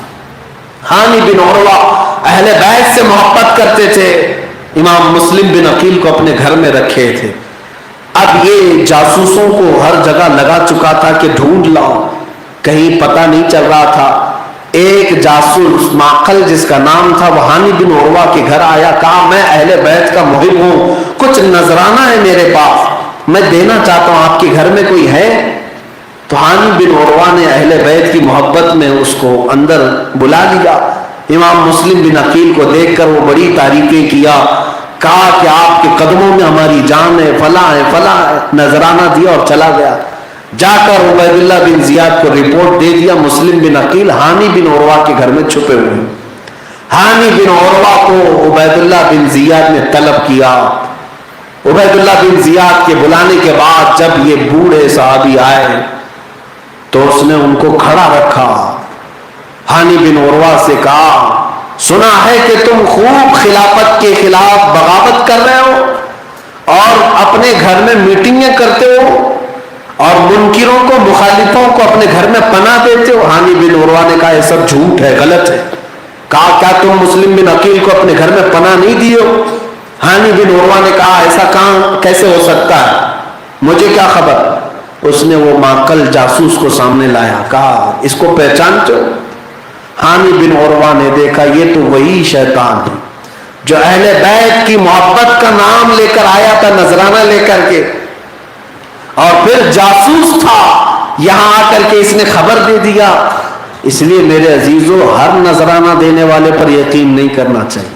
ہانی بن عروہ اہل بیت سے محبت کرتے تھے, امام مسلم بن عقیل کو اپنے گھر میں رکھے تھے. اب یہ جاسوسوں کو ہر جگہ لگا چکا تھا کہ ڈھونڈ لاؤ, کہیں پتہ نہیں چل رہا تھا. ایک جاسوس معقل جس کا نام تھا وہ ہانی بن عروہ کے گھر آیا, کہا میں اہل بیت کا محب ہوں, کچھ نذرانہ ہے میرے پاس, میں دینا چاہتا ہوں, آپ کے گھر میں کوئی ہے؟ تو ہانی بن عروہ نے اہل بیت کی محبت میں اس کو اندر بلا لیا. امام مسلم بن عقیل کو دیکھ کر وہ بڑی تعریفیں کیا, کہا کہ آپ کے قدموں میں ہماری جان ہے, فلاں ہے, فلاں ہے, نذرانہ دیا اور چلا گیا. جا کر عبید اللہ بن زیاد کو رپورٹ دے دیا, مسلم بن عقیل ہانی بن عروہ کے گھر میں چھپے ہوئے. ہانی بن عروہ کو عبید اللہ بن زیاد نے طلب کیا. عبید اللہ بن زیاد کے بلانے کے بعد جب یہ بوڑھے صحابی آئے تو اس نے ان کو کھڑا رکھا. ہانی بن عروہ سے کہا, سنا ہے کہ تم خوب خلافت کے خلاف بغاوت کر رہے ہو اور اپنے گھر میں میٹنگیں کرتے ہو اور منکروں کو, مخالفوں کو اپنے گھر میں پناہ دیتے ہو. ہانی بن عروہ نے کہا یہ سب جھوٹ ہے, غلط ہے. کہا کیا تم مسلم بن عقیل کو اپنے گھر میں پناہ نہیں دیے ہو؟ ہانی بن عروہ نے کہا ایسا کہاں کیسے ہو سکتا ہے, مجھے کیا خبر. اس نے وہ معقل جاسوس کو سامنے لایا, کہا اس کو پہچانتے ہو؟ ہانی بن عروہ نے دیکھا یہ تو وہی شیطان ہے جو اہل بیت کی محبت کا نام لے کر آیا تھا نذرانہ لے کر کے, اور پھر جاسوس تھا, یہاں آ کر کے اس نے خبر دے دیا. اس لیے میرے عزیزو, ہر نذرانہ دینے والے پر یقین نہیں کرنا چاہیے.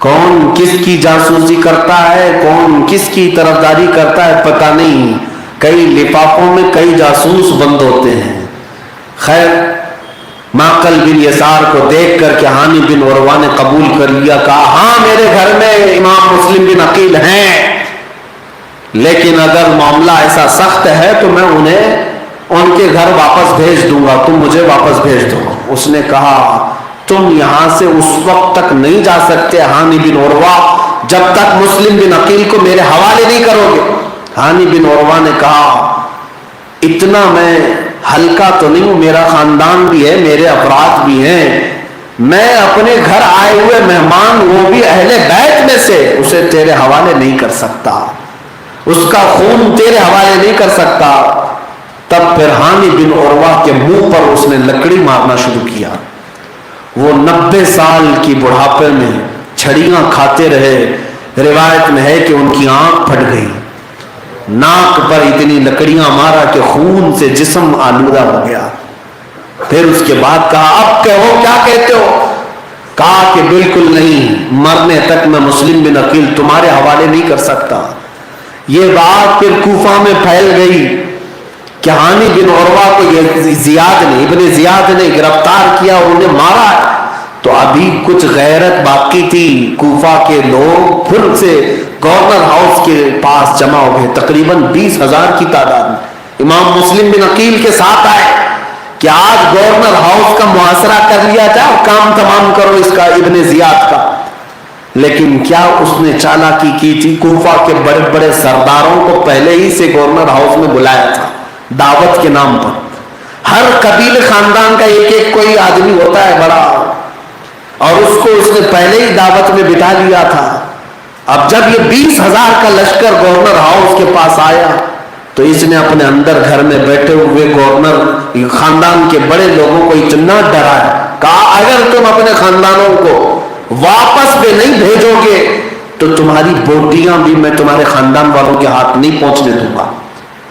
کون کس کی جاسوسی کرتا ہے, کون کس کی طرفداری کرتا ہے پتہ نہیں. کئی لفافوں میں کئی جاسوس بند ہوتے ہیں. خیر, معقل بن یسار کو دیکھ کر کے ہانی بن عروہ نے قبول کر لیا, کہا ہاں میرے گھر میں امام مسلم بن عقیل ہیں, لیکن اگر معاملہ ایسا سخت ہے تو میں انہیں ان کے گھر واپس بھیج دوں گا, تم مجھے واپس بھیج دو. اس نے کہا تم یہاں سے اس وقت تک نہیں جا سکتے ہانی بن عروہ جب تک مسلم بن عقیل کو میرے حوالے نہیں کرو گے. ہانی بن عروہ نے کہا اتنا میں ہلکا تو نہیں ہوں, میرا خاندان بھی ہے, میرے افراد بھی ہیں, میں اپنے گھر آئے ہوئے مہمان, وہ بھی اہل بیت میں سے, اسے تیرے حوالے نہیں کر سکتا, اس کا خون تیرے حوالے نہیں کر سکتا. تب پھر ہانی بن عروہ کے منہ پر اس نے لکڑی مارنا شروع کیا. وہ 90 سال کی بڑھاپے میں چھڑیاں کھاتے رہے. روایت میں ہے کہ ان کی آنکھ پھٹ گئی, ناک پر اتنی لکڑیاں مارا کہ خون سے جسم آلودہ ہو گیا. پھر اس کے بعد کہا اب کہو کیا کہتے ہو. کہا کہ بالکل نہیں, مرنے تک میں مسلم بن عقیل تمہارے حوالے نہیں کر سکتا. یہ بات پھر کوفہ میں پھیل گئی کہ ہانی بن عروہ کو ابن زیاد نے گرفتار کیا اور انہیں مارا. تو ابھی کچھ غیرت باقی تھی. کوفہ کے لوگ پھر سے گورنر ہاؤس کے پاس جمع ہو گئے, تقریباً 20,000 کی تعداد میں. امام مسلم بن عقیل کے ساتھ آئے کہ آج گورنر ہاؤس کا محاصرہ کر لیا جائے اور کام تمام کرو اس کا, ابن زیاد کا. لیکن کیا اس نے چالاکی کی تھی, کوفہ کے بڑے بڑے سرداروں کو پہلے ہی سے گورنر ہاؤس میں بلایا تھا دعوت کے نام پر. ہر قبیل خاندان کا ایک ایک کوئی آدمی ہوتا ہے بڑا, اور اس کو اس نے پہلے ہی دعوت میں بٹھا لیا تھا. اب جب یہ 20,000 کا لشکر گورنر ہاؤس کے پاس آیا تو اس نے اپنے اندر گھر میں بیٹھے ہوئے گورنر خاندان کے بڑے لوگوں کو اتنا ڈرایا, کہا اگر تم اپنے خاندانوں کو واپس بھی نہیں بھیجو گے تو تمہاری بوٹیاں بھی میں تمہارے خاندان والوں کے ہاتھ نہیں پہنچنے دوں گا.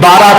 12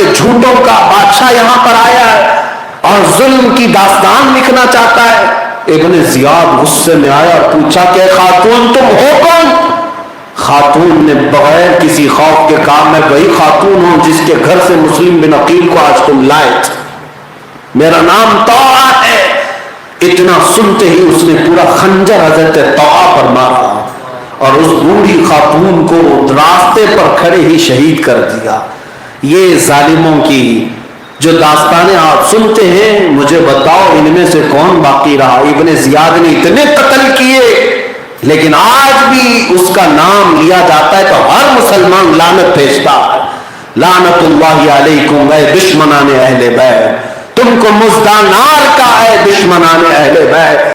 کہ جھوٹوں کا بادشاہ یہاں پر آیا ہے اور ظلم کی داستان لکھنا چاہتا ہے۔ ابن زیاد غصے میں آیا اور پوچھا کہ خاتون تم ہو کون؟ خاتون نے بغیر کسی خوف کے کہا میں وہی خاتون ہوں جس کے گھر سے مسلم بن عقیل کو آج تم لائے تھے، میرا نام طاعہ ہے۔ اتنا سنتے ہی اس نے پورا خنجر حضرت طاعہ پر مارا اور اس بوڑھی خاتون کو راستے پر کھڑے ہی شہید کر دیا۔ یہ ظالموں کی جو داستانیں آپ سنتے ہیں، مجھے بتاؤ ان میں سے کون باقی رہا؟ ابن زیاد نے اتنے قتل کیے، لیکن آج بھی اس کا نام لیا جاتا ہے تو ہر مسلمان لعنت بھیجتا ہے۔ لعنت اللہ علیکم اے دشمنان اہل بیت، تم کو مزدانار کا ہے دشمنان اہل بیت۔